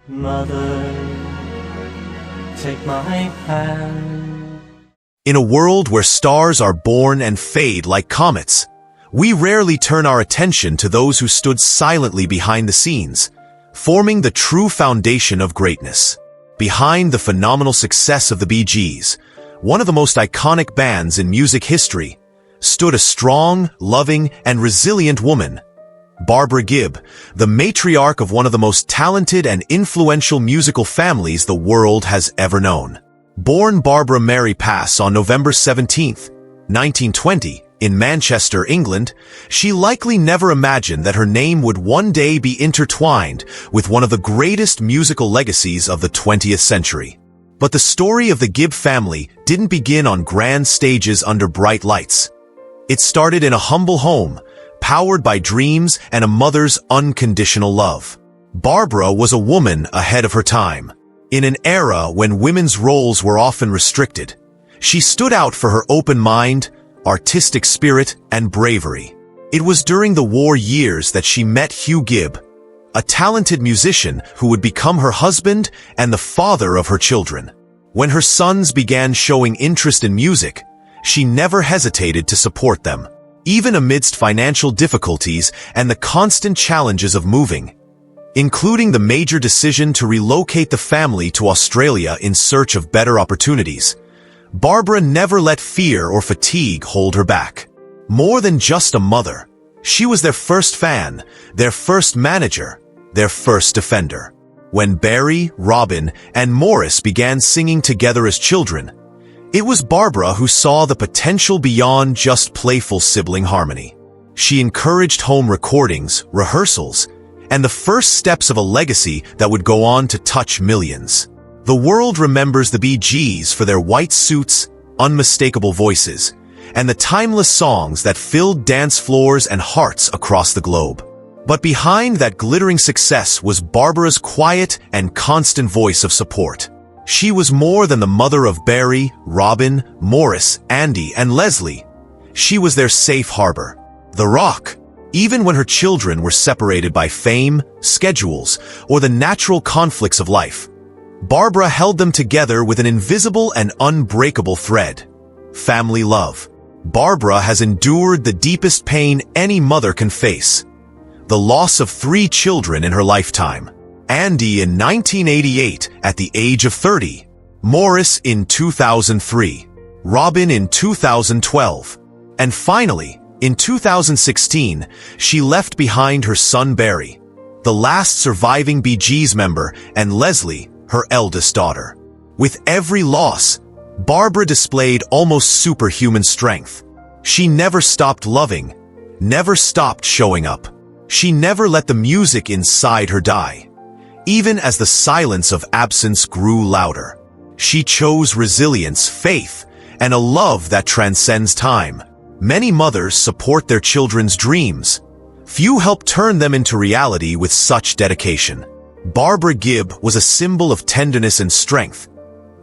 Mother, take my hand. In a world where stars are born and fade like comets, we rarely turn our attention to those who stood silently behind the scenes, forming the true foundation of greatness. Behind the phenomenal success of the Bee Gees, one of the most iconic bands in music history, stood a strong, loving, and resilient woman, Barbara Gibb, the matriarch of one of the most talented and influential musical families the world has ever known. Born Barbara Mary Pass on November 17, 1920, in Manchester, England, she likely never imagined that her name would one day be intertwined with one of the greatest musical legacies of the 20th century. But the story of the Gibb family didn't begin on grand stages under bright lights. It started in a humble home, powered by dreams and a mother's unconditional love. Barbara was a woman ahead of her time. In an era when women's roles were often restricted, she stood out for her open mind, artistic spirit, and bravery. It was during the war years that she met Hugh Gibb, a talented musician who would become her husband and the father of her children. When her sons began showing interest in music, she never hesitated to support them, even amidst financial difficulties and the constant challenges of moving, including the major decision to relocate the family to Australia in search of better opportunities. Barbara never let fear or fatigue hold her back. More than just a mother, she was their first fan, their first manager, their first defender. When Barry, Robin, and Maurice began singing together as children, it was Barbara who saw the potential beyond just playful sibling harmony. She encouraged home recordings, rehearsals, and the first steps of a legacy that would go on to touch millions. The world remembers the Bee Gees for their white suits, unmistakable voices, and the timeless songs that filled dance floors and hearts across the globe. But behind that glittering success was Barbara's quiet and constant voice of support. She was more than the mother of Barry, Robin, Maurice, Andy, and Lesley. She was their safe harbor, the rock. Even when her children were separated by fame, schedules, or the natural conflicts of life, Barbara held them together with an invisible and unbreakable thread: family love. Barbara has endured the deepest pain any mother can face: the loss of 3 children in her lifetime. Andy in 1988 at the age of 30, Maurice in 2003, Robin in 2012, and finally, in 2016, she left behind her son Barry, the last surviving Bee Gees member, and Lesley, her eldest daughter. With every loss, Barbara displayed almost superhuman strength. She never stopped loving, never stopped showing up. She never let the music inside her die. Even as the silence of absence grew louder, she chose resilience, faith, and a love that transcends time. Many mothers support their children's dreams. Few help turn them into reality with such dedication. Barbara Gibb was a symbol of tenderness and strength,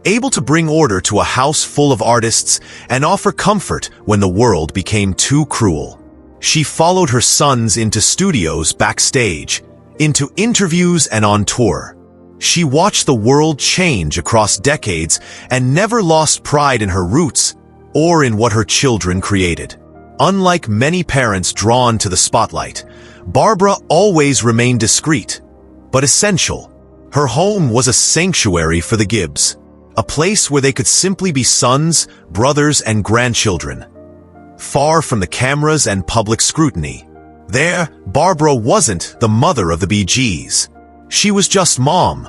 able to bring order to a house full of artists and offer comfort when the world became too cruel. She followed her sons into studios backstage, into interviews and on tour. She watched the world change across decades and never lost pride in her roots or in what her children created. Unlike many parents drawn to the spotlight, Barbara always remained discreet, but essential. Her home was a sanctuary for the Gibbs, a place where they could simply be sons, brothers, and grandchildren, far from the cameras and public scrutiny. There, Barbara wasn't the mother of the Bee Gees. She was just mom,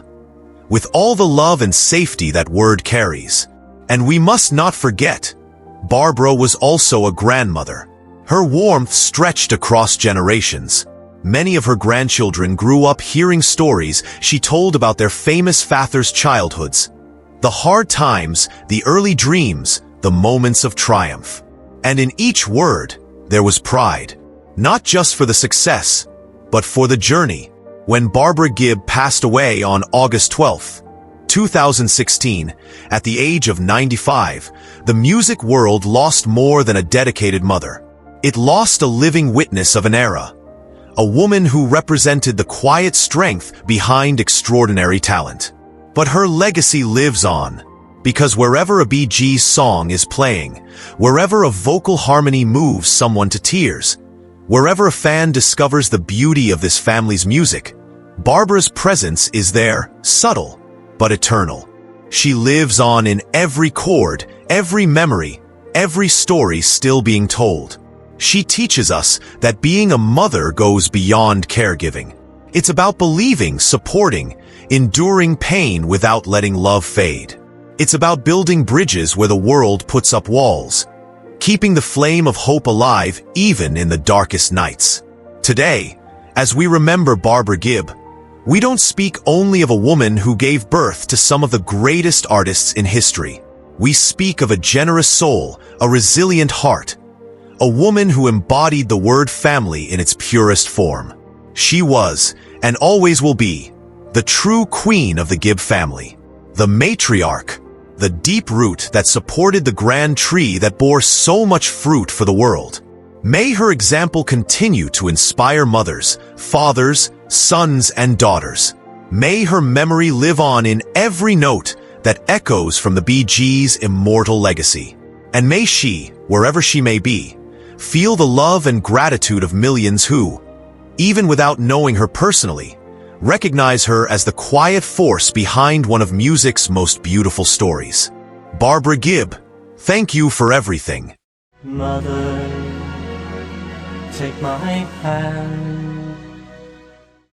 with all the love and safety that word carries. And we must not forget, Barbara was also a grandmother. Her warmth stretched across generations. Many of her grandchildren grew up hearing stories she told about their famous fathers' childhoods, the hard times, the early dreams, the moments of triumph. And in each word, there was pride. Not just for the success, but for the journey. When Barbara Gibb passed away on August 12, 2016, at the age of 95, the music world lost more than a dedicated mother. It lost a living witness of an era, a woman who represented the quiet strength behind extraordinary talent. But her legacy lives on, because wherever a Bee Gees song is playing, wherever a vocal harmony moves someone to tears, wherever a fan discovers the beauty of this family's music, Barbara's presence is there, subtle but eternal. She lives on in every chord, every memory, every story still being told. She teaches us that being a mother goes beyond caregiving. It's about believing, supporting, enduring pain without letting love fade. It's about building bridges where the world puts up walls, keeping the flame of hope alive even in the darkest nights. Today, as we remember Barbara Gibb, we don't speak only of a woman who gave birth to some of the greatest artists in history. We speak of a generous soul, a resilient heart, a woman who embodied the word family in its purest form. She was, and always will be, the true queen of the Gibb family, the matriarch, the deep root that supported the grand tree that bore so much fruit for the world. May her example continue to inspire mothers, fathers, sons, and daughters. May her memory live on in every note that echoes from the Bee Gees' immortal legacy. And may she, wherever she may be, feel the love and gratitude of millions who, even without knowing her personally, recognize her as the quiet force behind one of music's most beautiful stories. Barbara Gibb, thank you for everything. Mother, take my hand.